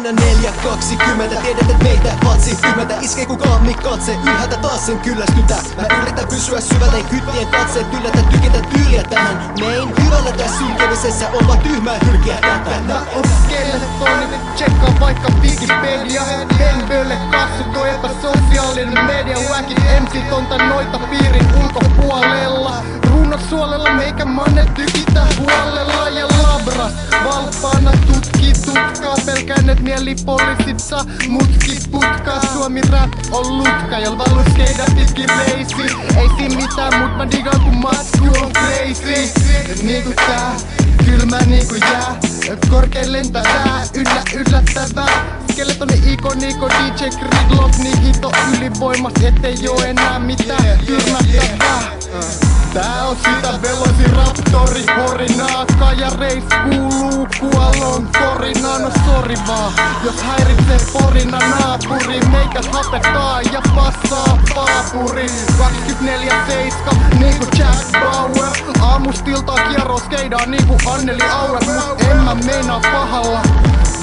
Aina 4.20, tiedät et meitä vatsi tyhmätä. Iskee kun kaammi katse, ylhäältä taas sen kyllästytä. Mä yritän pysyä syvällä, ei kyttien katseet yllätä. Tykätä tyyliä tähän mein hyvällä tässä sylkemisessä on vaan tyhmää hylkiä tätä. Mä oon skeletoni, tsekkaa vaikka Wikipedia. Hembölle kassu, toi epäsosiaalinen media. Wackit MC't on tän noita piirin ulkopuolella. Runosuolella meikä manne tykitä huolella ja labras. Valppaana tutki tutkaa, pelkään et mielipoliisit saa mutkit putkaa. Suomi rap on lutka, jol valuu skeida pitkin reisi. Ei siin mitään, mut mä digaan kun matsku on crazy. Niinku tää, kylmä niinku jää. Korkein lentävää, yllättävää. Skeletoni ikoniko DJ Gridlock, niin hito ylivoimas, ettei oo enää mitään tyrmättävää. Tää on sitä veloisi raptori horinaa. Kajareis kuuluu kuollon korinaa. No sori vaan, jos häiritsee porina naapuri. Meikäs hapettaa ja passaa paapuri. 24/7 niinku Jack Bauer. Aamustiltaa kierro skeidaa niinku Anneli Auer. Mut en mä meinaa pahalla,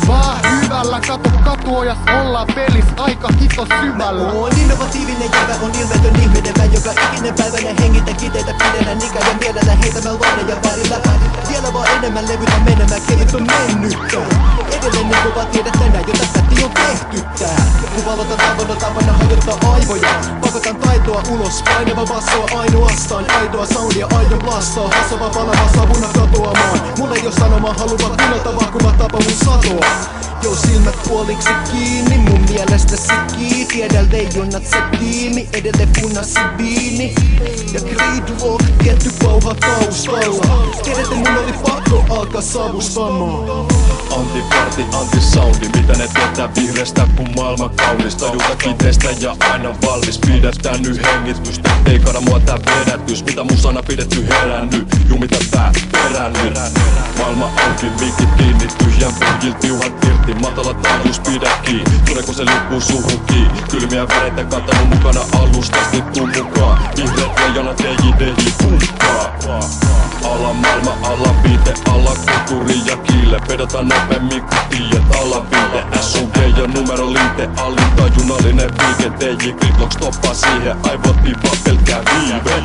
vaan hyvällä. Kato katuojas, ollaan pelis aika hito syvällä. On innovatiivinen jävä, on ilmetön ihminen. Mä joka ikinen päivänä hengitä kiteitä pidennän ikä ja mielellä heitämään laaneja välillä. Vielä vaan enemmän levytä menemään, kelit on mennyttä. Edelleen niin kova tiedä tänään, jota täti on tehty tää. Kun valotan tapana hajottaa aivoja. Pakotan taitoa ulos, painava bassoa ainoastaan. Aitoa soundia, aidon blastoa. Hasava palava savuna katoamaan. Mulla ei oo sanomaa, haluaa kuunnelta vaan kun mä tapan mun satoa. Joo, silmät puoliksi kiinni, mun mielestä sikii. Tiedä leijonat se tiimi, edelleen punassi viini. Ja Gridlock, tietty pauha taustalla. Tiedätte mun oli pakko alkaa savustamaan. Antiparti, antisoundi, mitä ne tietää vihreästä kun maailman kaunis. Tajuta kiteestä ja aina valmis, pidetään nyt hengitystä. Ei kada mua tää vedätys, mitä mun sana pidetty herännyt. Jumita tää perännyt. Maailma auki, mikit kiinni, tyhjän pohjil piuhat irti. Matala taajuus pidä kiinni, tunne se lippuu suhun kiinni. Kylmiä väreitä kantanut mukana alusta, sit tuu mukaan. Vihreät leijonat, DJ pumpaa. Alla maailma, alla viite, alla kulttuuri ja kiille. Vedotaan nopeammin kun tiiät, alla viite. SUG ja numeroliite, alitajunallinen viike. DJ Gridlock stoppaa siihen, aivot piipaa pelkkää viive.